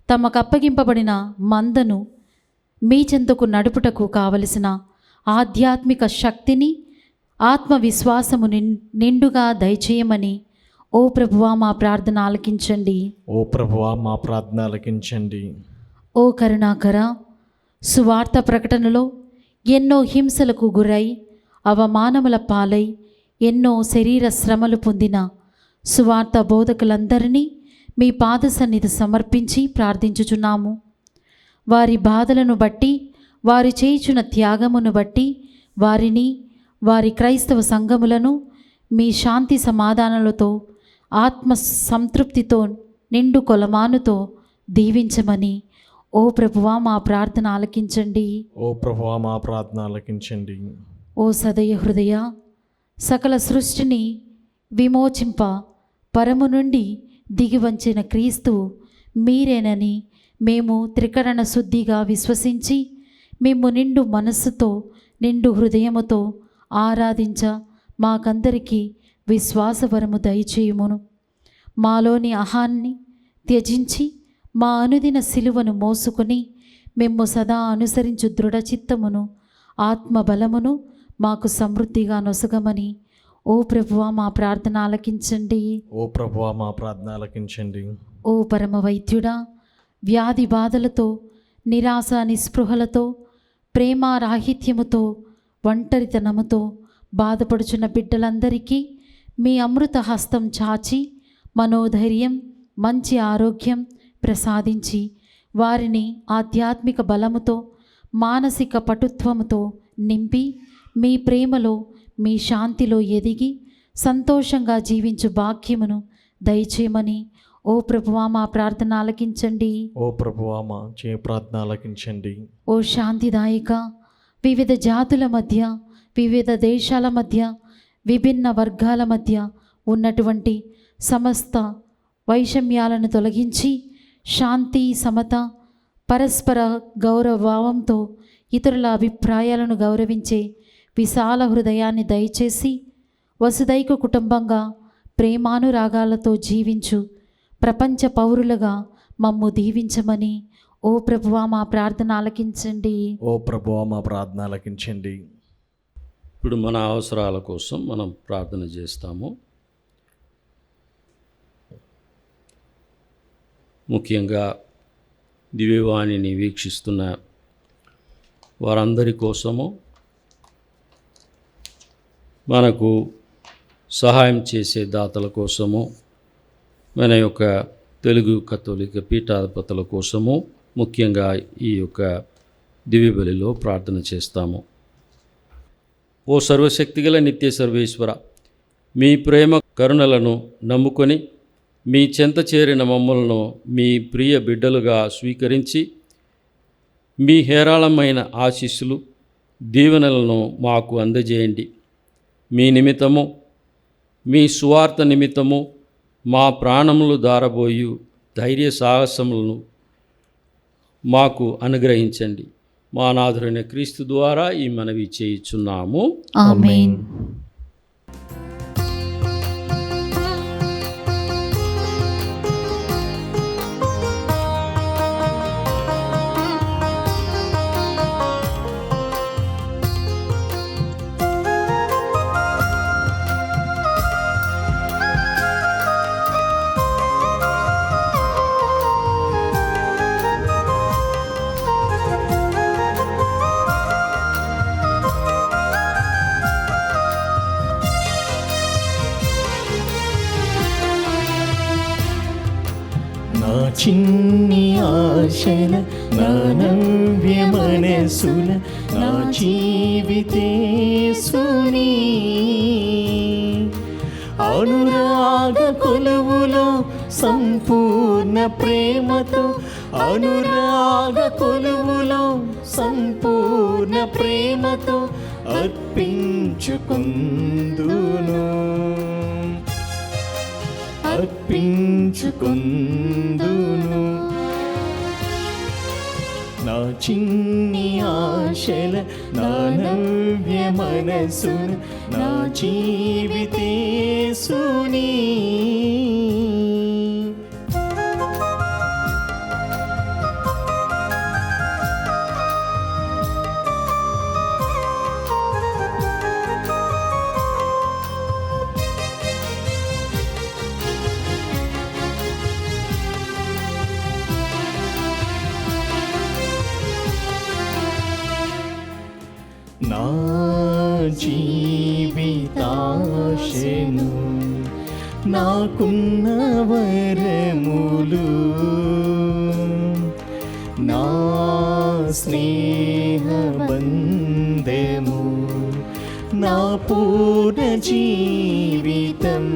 తమకు అప్పగింపబడిన మందను మీ చెంతకు నడుపుటకు కావలసిన ఆధ్యాత్మిక శక్తిని, ఆత్మవిశ్వాసము నిండుగా దయచేయమని ఓ ప్రభువా మా ప్రార్థన ఆలకించండి. ఓ ప్రభువా మా ప్రార్థన ఆలకించండి. ఓ కరుణాకర, సువార్త ప్రకటనలో ఎన్నో హింసలకు గురై అవమానముల పాలై ఎన్నో శరీర శ్రమలు పొందిన సువార్త బోధకులందరినీ మీ పాద సన్నిధి సమర్పించి ప్రార్థించుచున్నాము. వారి బాధలను బట్టి, వారి చేయుచున్న త్యాగమును బట్టి వారిని, వారి క్రైస్తవ సంఘములను మీ శాంతి సమాధానాలతో, ఆత్మ సంతృప్తితో, నిండు కొలమానుతో దీవించమని ఓ ప్రభువా మా ప్రార్థన ఆలకించండి. ఓ ప్రభువా మా ప్రార్థన ఆలకించండి. ఓ సదయ హృదయ, సకల సృష్టిని విమోచింప పరము నుండి దిగివంచిన క్రీస్తు మీరేనని మేము త్రికరణ శుద్ధిగా విశ్వసించి మేము నిండు మనస్సుతో, నిండు హృదయముతో ఆరాధించ మాకందరికీ విశ్వాసవరము దయచేయుమును. మాలోని అహాన్ని త్యజించి మా అనుదిన సిలువను మోసుకొని మేము సదా అనుసరించు దృఢచిత్తమును, ఆత్మబలమును మాకు సమృద్ధిగా నొసగమని ఓ ప్రభువా మా ప్రార్థన ఆలకించండి. ఓ ప్రభువా మా ప్రార్థన ఆలకించండి. ఓ పరమ వైద్యుడా, వ్యాధి బాధలతో, నిరాశ నిస్పృహలతో, ప్రేమారాహిత్యముతో, ఒంటరితనముతో బాధపడుచున్న బిడ్డలందరికీ మీ అమృత హస్తం చాచి మనోధైర్యం, మంచి ఆరోగ్యం ప్రసాదించి వారిని ఆధ్యాత్మిక బలముతో, మానసిక పటుత్వముతో నింపి మీ ప్రేమలో, మీ శాంతిలో ఎదిగి సంతోషంగా జీవించు భాగ్యమును దయచేయమని ఓ ప్రభువా మా ప్రార్థన ఆలకించండి. ఓ ప్రభువా మా ప్రార్థన ఆలకించండి. ఓ శాంతిదాయక, వివిధ జాతుల మధ్య, వివిధ దేశాల మధ్య, విభిన్న వర్గాల మధ్య ఉన్నటువంటి సమస్త వైషమ్యాలను తొలగించి శాంతి, సమత, పరస్పర గౌరవభావంతో ఇతరుల అభిప్రాయాలను గౌరవించే విశాల హృదయాన్ని దయచేసి వసుదైక కుటుంబంగా ప్రేమానురాగాలతో జీవించు ప్రపంచ పౌరులుగా మమ్ము దీవించమని ఓ ప్రభువా మా ప్రార్థన ఆలకించండి. ఓ ప్రభువా మా ప్రార్థన ఆలకించండి. ఇప్పుడు మన అవసరాల కోసం మనం ప్రార్థన చేస్తాము. ముఖ్యంగా దివ్యవాణిని వీక్షిస్తున్న వారందరి కోసము, మనకు సహాయం చేసే దాతల కోసము, మన యొక్క తెలుగు కథోలిక పీఠాధిపతుల కోసము ముఖ్యంగా ఈ యొక్క దివ్య బలిలో ప్రార్థన చేస్తాము. ఓ సర్వశక్తిగల నిత్య సర్వేశ్వర, మీ ప్రేమ కరుణలను నమ్ముకొని మీ చెంత చేరిన మమ్మలను మీ ప్రియ బిడ్డలుగా స్వీకరించి మీ హేరాళమైన ఆశీస్సులు, దీవెనలను మాకు అందజేయండి. మీ నిమిత్తము, మీ సువార్త నిమిత్తము మా ప్రాణములు దారబోయు ధైర్య సాహసములను మాకు అనుగ్రహించండి. మా నాథుడైన క్రీస్తు ద్వారా ఈ మనవి చేయుచున్నాము. ఆమేన్. నా చిన్ని ఆశల, నా నవ్య మనసుల, నా జీవితేసుని అనురాగ కొలువులో సంపూర్ణ ప్రేమతో, అనురాగ కొలువులో సంపూర్ణ ప్రేమతో అర్పించుకుందును, అర్పించుకుందును. నా చిన్ని ఆశల, నా నవ్య మనసున, నా జీవితేసుని నా జీవితాశను, నాకున్న వరములు, నా స్నేహ బంధము, నా పూర్ణ జీవితం,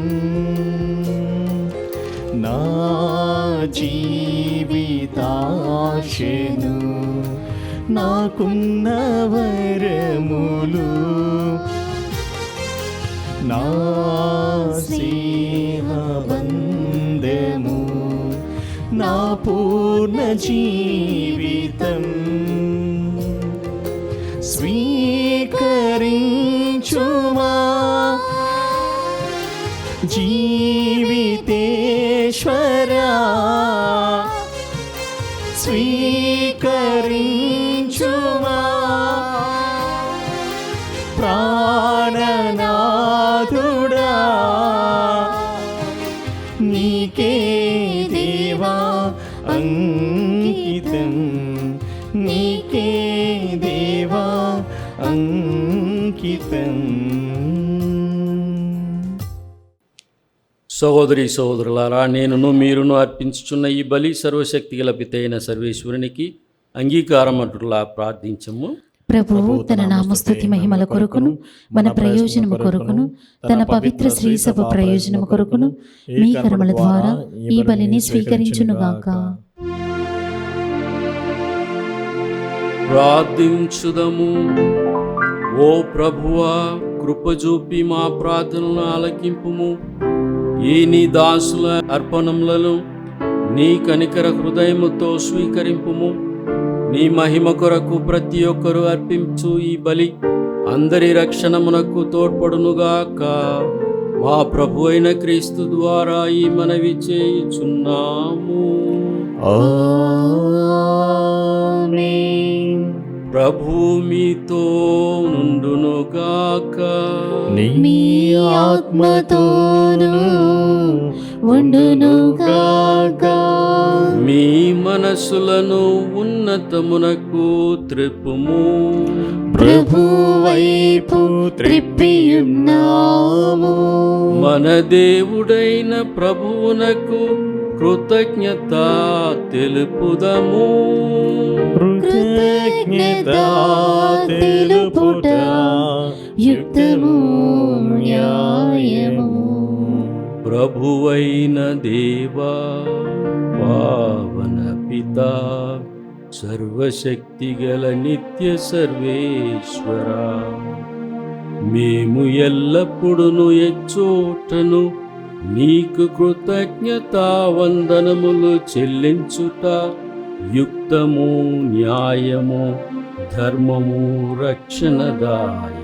నా జీవితాశను, నాకున్న వరములు, నా స్నేహ బంధము, నా పూర్ణ జీవితం స్వీకరించుమా జీవితేశ్వరా, స్వీకరించుమా ప్రాణనాథుడా, నీకే దేవా అంకితం, నీకే దేవా అంకితం. సహోదరి సహోదరులారా, నేనును మీరును అర్పించుచున్న ఈ బలి సర్వశక్తి గల పితైన సర్వేశ్వరునికి అంగీకారం అటులా ప్రార్థించము. ప్రభువు తన నామస్తుతి మహిమల కొరకును మన ప్రయోజనము కొరకును తన పవిత్ర శ్రీ సభ ప్రయోజనము కొరకును మీ కర్మల ద్వారా ఈ బలిని స్వీకరించునుగాక. ప్రార్థించుదము. ఓ ప్రభువా, కృపజూపి మా ప్రార్థనలను ఆలకింపుము. ఈ నీ దాసుల అర్పణములను నీ కనికర హృదయముతో స్వీకరింపుము. నీ మహిమ కొరకు ప్రతి ఒక్కరూ అర్పించు ఈ బలి అందరి రక్షణమునకు తోడ్పడునుగాక. మా ప్రభు అయిన క్రీస్తు ద్వారా ఈ మనవి చేయుచున్నాము. ఆమేన్. ప్రభు మీతో నుండునుగాక. నీ ఆత్మతోను ఉండునుగాక. మీ మనసులను ఉన్నతమునకు త్రిప్పుము. ప్రభు వైపు త్రిప్పియున్నాము. మన దేవుడైన ప్రభువునకు కృతజ్ఞత తెలుపుదము. కృతజ్ఞత తెలుపుట యుక్తము న్యాయము. ప్రభువైన దేవా, పావన పిత, సర్వశక్తిగల నిత్య సర్వేశ్వర, మేము ఎల్లప్పుడూ ఎచ్చోటను నీకు కృతజ్ఞతా వందనములు చెల్లించుట యుక్తము న్యాయము ధర్మము రక్షణదాయకము.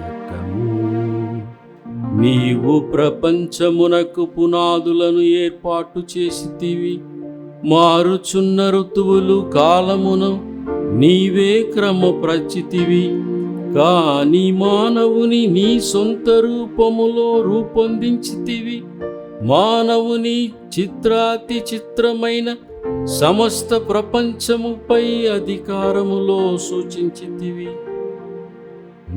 నీవు ప్రపంచమునకు పునాదులను ఏర్పాటు చేసితివి. మారుచున్న ఋతువులు కాలమును నీవే క్రమపరచితివి. కాని మానవుని నీ సొంత రూపములో రూపొందించితివి. మానవుని చిత్రాతి చిత్రమైన సమస్త ప్రపంచముపై అధికారములో సూచించితివి.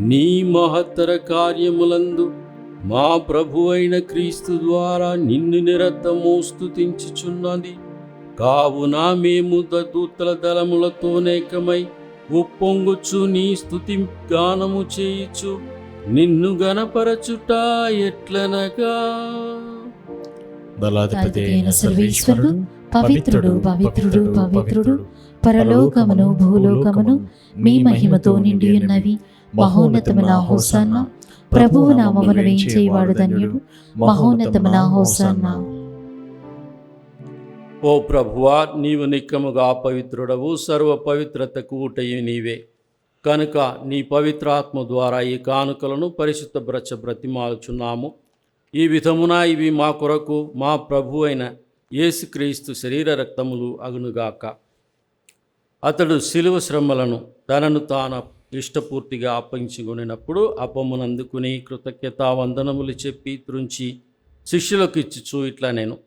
నీ మహత్తర కార్యములందు మా ప్రభు అయిన క్రీస్తు ద్వారా నిన్ను నిరతము స్తుతించుచున్నది. కావున మేము దూతల దళములతోనేకమై ఉప్పొంగుచు నీ స్తుతి గానము చేయుచు నిన్ను గణపరచుట ఎట్లనగా, దళాధిపతి అయిన సర్వేశ్వరుడు పవిత్రుడు పవిత్రుడు పవిత్రుడు, పరలోకమును భూలోకమును మీ మహిమతో నిండి ఉన్నవి. మహోన్నతమున హోసన్నా. ప్రభువు నామమున వేయించేవాడు ధన్యుడు. మహోన్నతమున హోసన్నా. ఓ ప్రభువా, నీవు నిక్కముగా పవిత్రుడవు, సర్వ పవిత్రతకు ఊటయు నీవే. కనుక నీ పవిత్రాత్మ ద్వారా ఈ కానుకలను పరిశుద్ధ బ్రతిమాలుచున్నాము. ఈ విధమున ఇవి మా కొరకు మా ప్రభు అయిన యేసుక్రీస్తు శరీర రక్తములు అగునుగాక. అతడు శిలువ శ్రమలను తనను తాను ఇష్టపూర్తిగా అప్పగించుకొనినప్పుడు అప్పమునందుకుని కృతజ్ఞతా వందనములు చెప్పి త్రుంచి శిష్యులకు ఇచ్చుచు ఇట్లా నేను,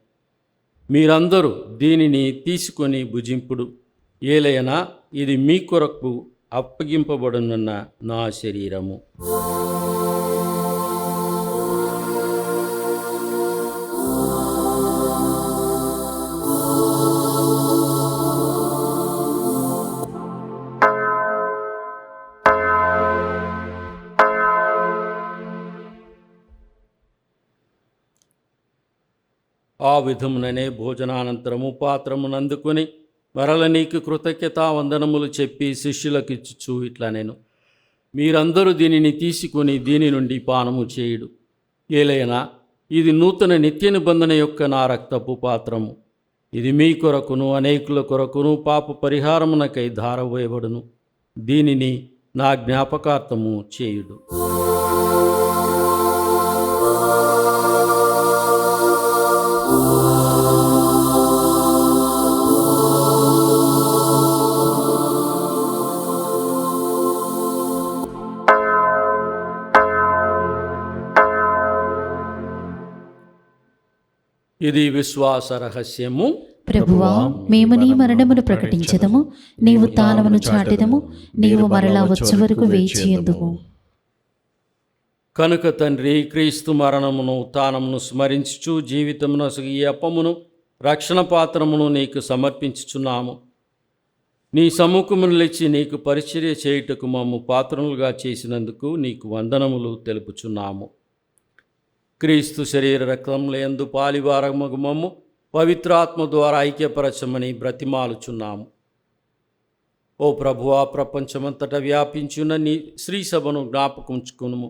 మీరందరూ దీనిని తీసుకొని భుజింపుడు. ఏలయనా ఇది మీ కొరకు అప్పగింపబడునున్న నా శరీరము. ఆ విధముననే భోజనానంతరము పాత్రమునందుకొని మరల నీకు కృతజ్ఞతా వందనములు చెప్పి శిష్యులకు ఇచ్చుచు ఇట్లా నేను, మీరందరూ దీనిని తీసుకొని దీని నుండి పానము చేయుడు. ఏలైనా ఇది నూతన నిత్య నిబంధన యొక్క నా రక్తపు పాత్రము. ఇది మీ కొరకును అనేకుల కొరకును పాప పరిహారమునకై ధారవేయబడును. దీనిని నా జ్ఞాపకార్థము చేయుడు. ఇది విశ్వాస రహస్యము. ప్రభువా, మేము నీ మరణమును ప్రకటించదము, నీవు తానమును చాటెదము, నీవు మరలా వచ్చే వరకు వేచియుందుము. కనుక తండ్రి, క్రీస్తు మరణమును తానమును స్మరించుచు జీవితమును ఈ అప్పమును రక్షణ పాత్రమును నీకు సమర్పించుచున్నాము. నీ సముఖమును లేచి నీకు పరిచర్య చేయుటకు మమ్ము పాత్రలుగా చేసినందుకు నీకు వందనములు తెలుపుచున్నాము. క్రీస్తు శరీర రక్తములందు పాలివారమగు మమ్ము పవిత్రాత్మ ద్వారా ఐక్యపరచమని బ్రతిమాలుచున్నాము. ఓ ప్రభువా, ప్రపంచమంతటా వ్యాపించున్న నీ శ్రీ సభను జ్ఞాపకంచుకును.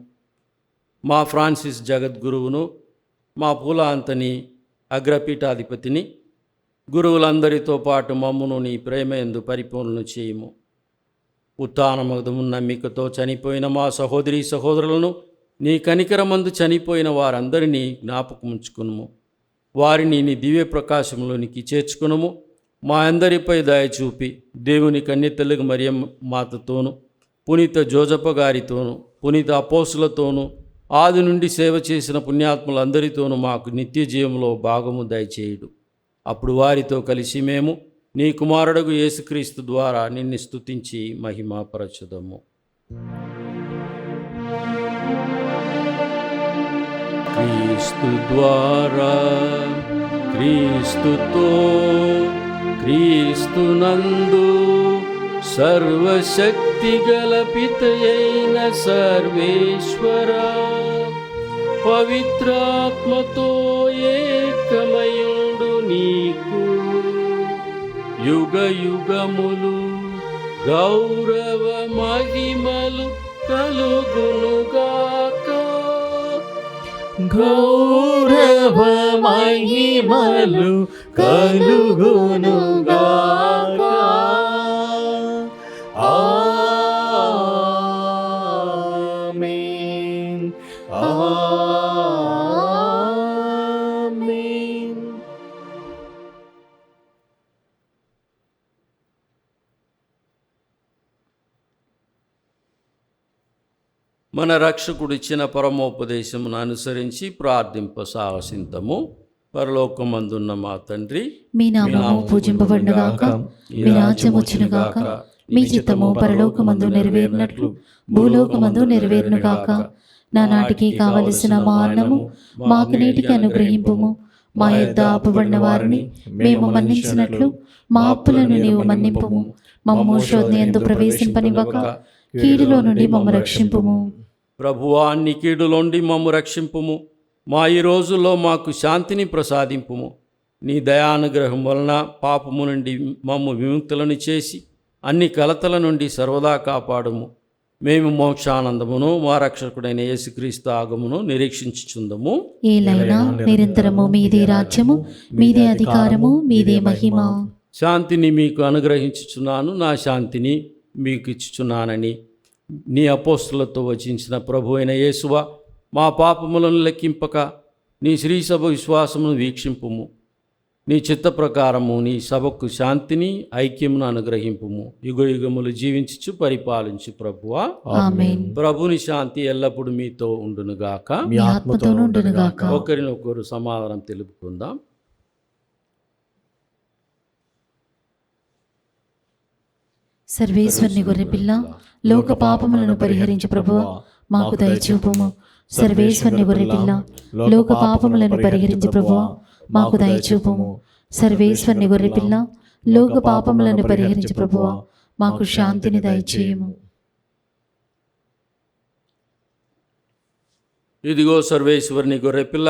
మా ఫ్రాన్సిస్ జగద్గురువును, మా పూలాంతని అగ్రపీఠాధిపతిని, గురువులందరితో పాటు మమ్మును నీ ప్రేమయందు పరిపూర్ణ చేయము. ఉత్థానమగుదము నమ్మికతో చనిపోయిన మా సహోదరీ సహోదరులను, నీ కనికరమందు చనిపోయిన వారందరినీ జ్ఞాపకముంచుకును. వారిని నీ దివ్య ప్రకాశంలోనికి చేర్చుకునుము. మా అందరిపై దయ చూపి దేవుని కన్యతల్లి మరియమ్మ మాతతోనూ, పునీత జోజప్ప గారితోనూ, పునీత అపోస్తులతోనూ, ఆది నుండి సేవ చేసిన పుణ్యాత్ములందరితోనూ మాకు నిత్య జీవంలో భాగము దయచేయుడు. అప్పుడు వారితో కలిసి మేము నీ కుమారుడగు యేసుక్రీస్తు ద్వారా నిన్ను స్తుతించి మహిమపరచుదము. క్రీస్తు ద్వారా, క్రీస్తుతో, క్రీస్తునందు సర్వశక్తి గల పితయైన సర్వేశ్వర పవిత్రాత్మతో ఏకమయుండు నీకు యుగ యుగములు గౌరవ మహిమలు కలుగునుగాక. గౌరవ మహిమలు కలుగునుగాక. ఆమేన్. ఆమేన్. మన రక్షకుడు ఇచ్చిన పరమోపదేశమును అనుసరించి ప్రార్థింప సాహసింతము. పరలోకమందున్న మా తండ్రి, మీ నామము పూజింపబడునుగాక, మీ రాజ్యం వచ్చునుగాక, మీ చిత్తము పరలోకమందు నెరవేరినట్లు భూలోకమందు నెరవేరునుగాక. నానాటికి కావలసిన మా అన్నము మాకు నేటికి అనుగ్రహింపుము. మా యొద్ద అప్పుబడిన వారిని మేము మన్నించినట్లు మా అప్పులను నీవు మన్నింపుము. మమ్ము శోధనయందు ప్రవేశింపనివ్వక కీడులో నుండి మమ్ము రక్షింపుము. ప్రభువా, నీ కీడులోండి మమ్ము రక్షింపుము. మా ఈ రోజుల్లో మాకు శాంతిని ప్రసాదింపుము. నీ దయానుగ్రహం వలన పాపము నుండి మమ్ము విముక్తులను చేసి అన్ని కలతల నుండి సర్వదా కాపాడుము. మేము మోక్షానందమును మా రక్షకుడైన యేసుక్రీస్తు ఆగమును నిరీక్షించుచుందము. ఏలైనా నిరంతరము మీదే రాజ్యము, మీదే అధికారము, మీదే మహిమ. శాంతిని మీకు అనుగ్రహించుచున్నాను, నా శాంతిని మీకు ఇచ్చుచున్నానని నీ అపోస్తులతో వచించిన ప్రభు అయిన యేసువా, మా పాపములను లెక్కింపక నీ శ్రీసభ విశ్వాసమును వీక్షింపుము. నీ చిత్త ప్రకారము నీ సభకు శాంతిని ఐక్యమును అనుగ్రహింపుము. యుగ యుగములు జీవించుచు పరిపాలించు ప్రభువా. ఆమేన్. ప్రభుని శాంతి ఎల్లప్పుడూ మీతో ఉండునుగాక. మీ ఆత్మతోనూ ఉండునుగాక. ఒకరినొకరు సమాధానం తెలుపుకుందాం. సర్వేశ్వరుని గొర్రెపిల్ల, లోక పాపములను పరిహరించు ప్రభువా, మాకు దయచూపుము. సర్వేశ్వరుని గొర్రెపిల్ల, లోక పాపములను పరిహరించు ప్రభువా, మాకు దయచూపుము. సర్వేశ్వరుని గొర్రెపిల్ల, లోక పాపములను పరిహరించు ప్రభువా, మాకు శాంతిని దయచేయము. ఇదిగో సర్వేశ్వరుని గొర్రెపిల్ల,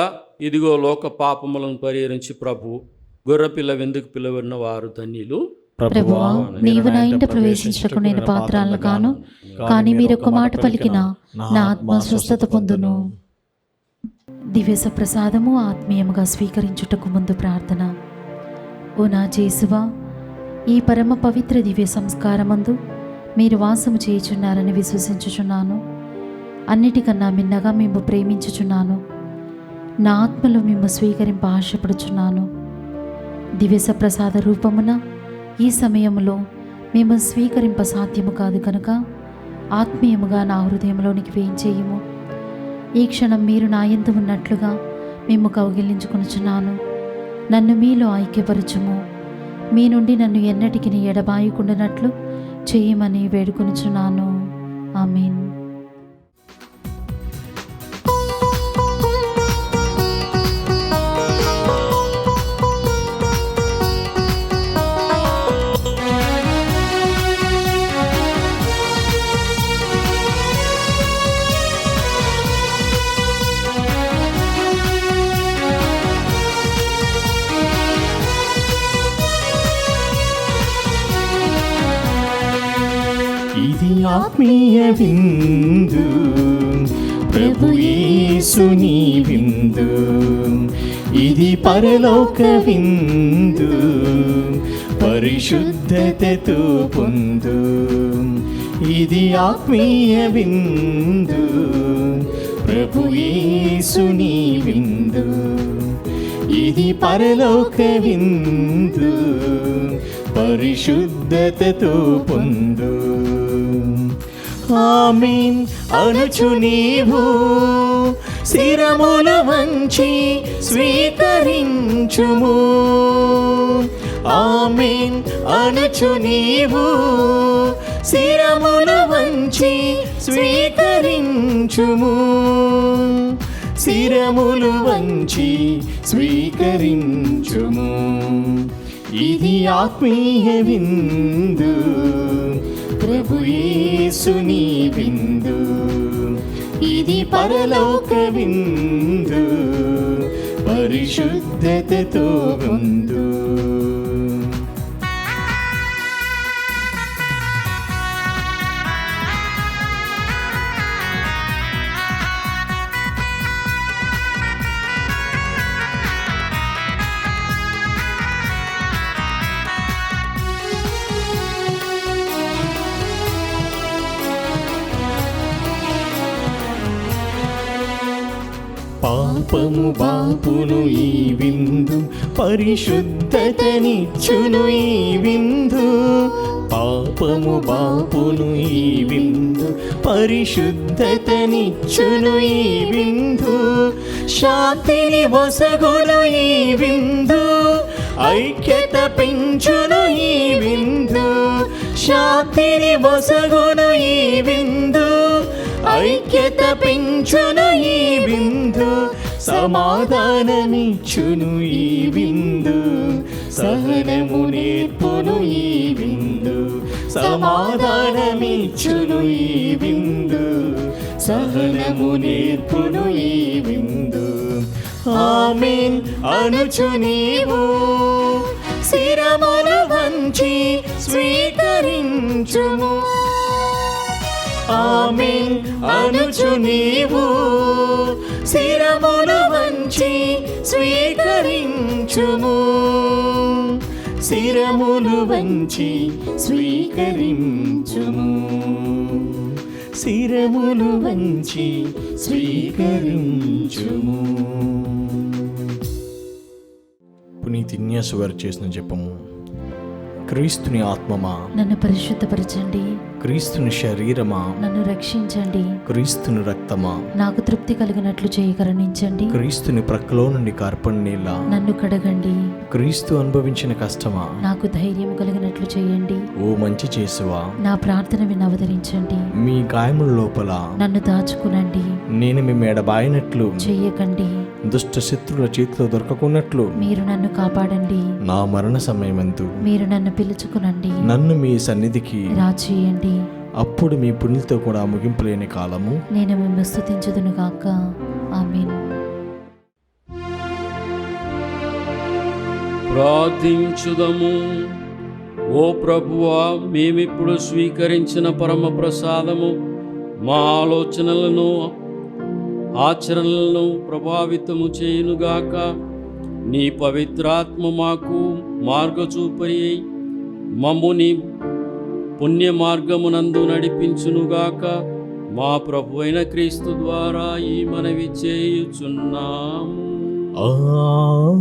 ఇదిగో లోక పాపములను పరిహరించి ప్రభు. గొర్రెపిల్ల వెందుకు పిలువబడిన వారు ధన్యులు. ప్రభువా, నీవు నా ఇంట ప్రవేశించటకు నేను పాత్రాలను కాను, కానీ మీరొక్క మాట పలికిన నా ఆత్మ స్వస్థత పొందును. దివ్య ప్రసాదము ఆత్మీయముగా స్వీకరించుటకు ముందు ప్రార్థన. ఓ నా జేసువా, ఈ పరమ పవిత్ర దివ్య సంస్కారమందు మీరు వాసము చేయుచున్నారని విశ్వసించుచున్నాను. అన్నిటికన్నా మిన్నగా మేము ప్రేమించుచున్నాను. నా ఆత్మలో మేము స్వీకరింప ఆశపడుచున్నాను. దివ్య ప్రసాద రూపమున ఈ సమయంలో మేము స్వీకరింప సాధ్యము కాదు కనుక ఆత్మీయముగా నా హృదయంలోనికి వేయించేయము. ఈ క్షణం మీరు నా యందు ఉన్నట్లుగా మేము కౌగిలించుకొనుచున్నాను. నన్ను మీలో ఐక్యపరచుము. మీ నుండి నన్ను ఎన్నటికి ఎడబాయకుండానట్లు చేయమని వేడుకొనుచున్నాను. ఆమేన్. ఆత్మీయ విందు, ప్రభు యేసుని విందు. ఇది పరలోక విందు, పరిశుద్ధతతో పొందు. ఇది ఆత్మీయ విందు, ప్రభు యేసుని విందు. ఇది పరలోక విందు, పరిశుద్ధతతో పొందు. ఆమేన్ అనుచు నీవు శిరములు వంచి స్వీకరించుము. ఆమేన్ అనుచు నీవు శిరములు వంచి స్వీకరించుము. శిరములు వంచి స్వీకరించుము. ఇది ఆత్మీయ విందు, ప్రభు యేసుని విందు. ఇది పరలోక విందు, పరిశుద్ధతతో పొందు. పాపము బాపును ఈ విందు, పరిశుద్ధతనిచ్చును ఈ విందు. పాపము బాపును ఈ విందు, పరిశుద్ధతనిచ్చును ఈ విందు. శాంతిని వసగును ఈ విందు, ఐక్యత పెంచును ఈ విందు. శాంతిని వసగును ఈ విందు, ఐక్యత పెంచును ఈ విందు. సమాధానమిచ్చును ఈ విందు, సహనము నేర్పును ఈ విందు. సమాధానమిచ్చును ఈ విందు, సహనము నేర్పును ఈ విందు. ఆమేన్ అనుచు నీవు శిరములు వంచి స్వీకరించుము. ఆమేన్ అనుచు నీవు శిరములు వంచి స్వీకరించుము. శిరములు వంచి స్వీకరించుము. శిరములు వంచి స్వీకరించుము. పునీత్ ఇన్యాసు వారు చేసిన జపము. క్రీస్తుని ఆత్మమా నన్ను పరిశుద్ధపరచండి, క్రీస్తుని శరీరమా నన్ను రక్షించండి, క్రీస్తుని రక్తమా నాకు తృప్తి కలిగినట్లు చేయి కరుణించండి, క్రీస్తుని ప్రక్కలో నుండి కార్పణ నీళ్ళ నన్ను కడగండి, క్రీస్తు అనుభవించిన కష్టమా నాకు ధైర్యం కలిగినట్లు చేయండి, ఓ మంచి చేసువా నా ప్రార్థన విని అవతరించండి, మీ గాయముల లోపల నన్ను దాచుకునండి, నేను మీ మెడబాయినట్లు చెయ్యకండి, దుష్ట శత్రుల చేతిలో దొరకకున్నట్లు మీరు నన్ను కాపాడండి, నా మరణ సమయమందు మీరు నన్ను పిలుచుకునండి, నన్ను మీ సన్నిధికి రాచేయండి. అప్పుడు మీ పుణ్యులతో కూడా ముగింపు లేని కాలము నేను మిమ్మల్ని స్తుతించుదును గాక. ఆమేన్. ప్రార్థించుదము. ఓ ప్రభువా, మేమిప్పుడు స్వీకరించిన పరమ ప్రసాదము మా ఆలోచనలను ఆచరణలను ప్రభావితము చేయునుగాక. నీ పవిత్రాత్మ మాకు మార్గచూపరి అయి మమ్ముని పుణ్య మార్గమునందు నడిపించునుగాక. మా ప్రభు అయిన క్రీస్తు ద్వారా ఈ మనవి చేయుచున్నాము.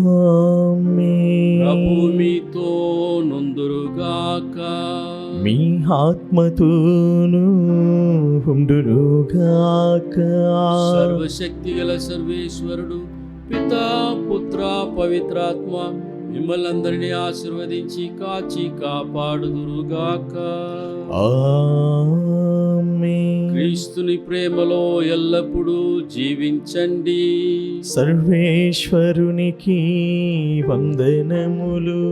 ఆమేన్. ప్రభు మీతో నుందురుగాక. మీ ఆత్మతోను ఉండురుగాక. సర్వశక్తి గల సర్వేశ్వరుడు పితా పుత్ర పవిత్రాత్మ మిమ్మల్ని అందరినీ ఆశీర్వదించి కాచి కాపాడుదురుగాక. ఆమేన్. క్రీస్తుని ప్రేమలో ఎల్లప్పుడూ జీవించండి. సర్వేశ్వరునికి వందనములు.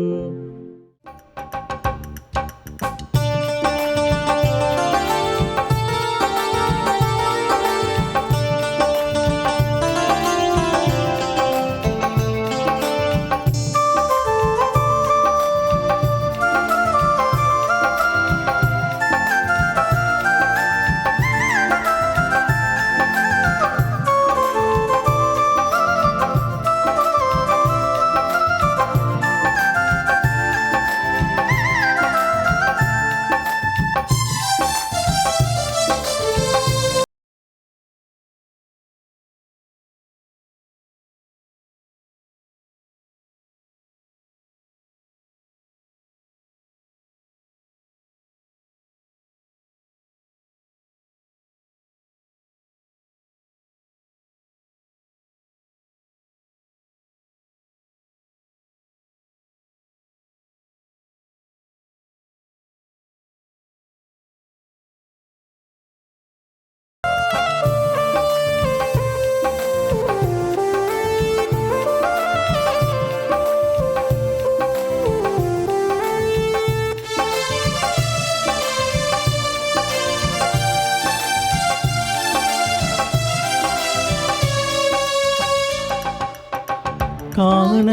కావున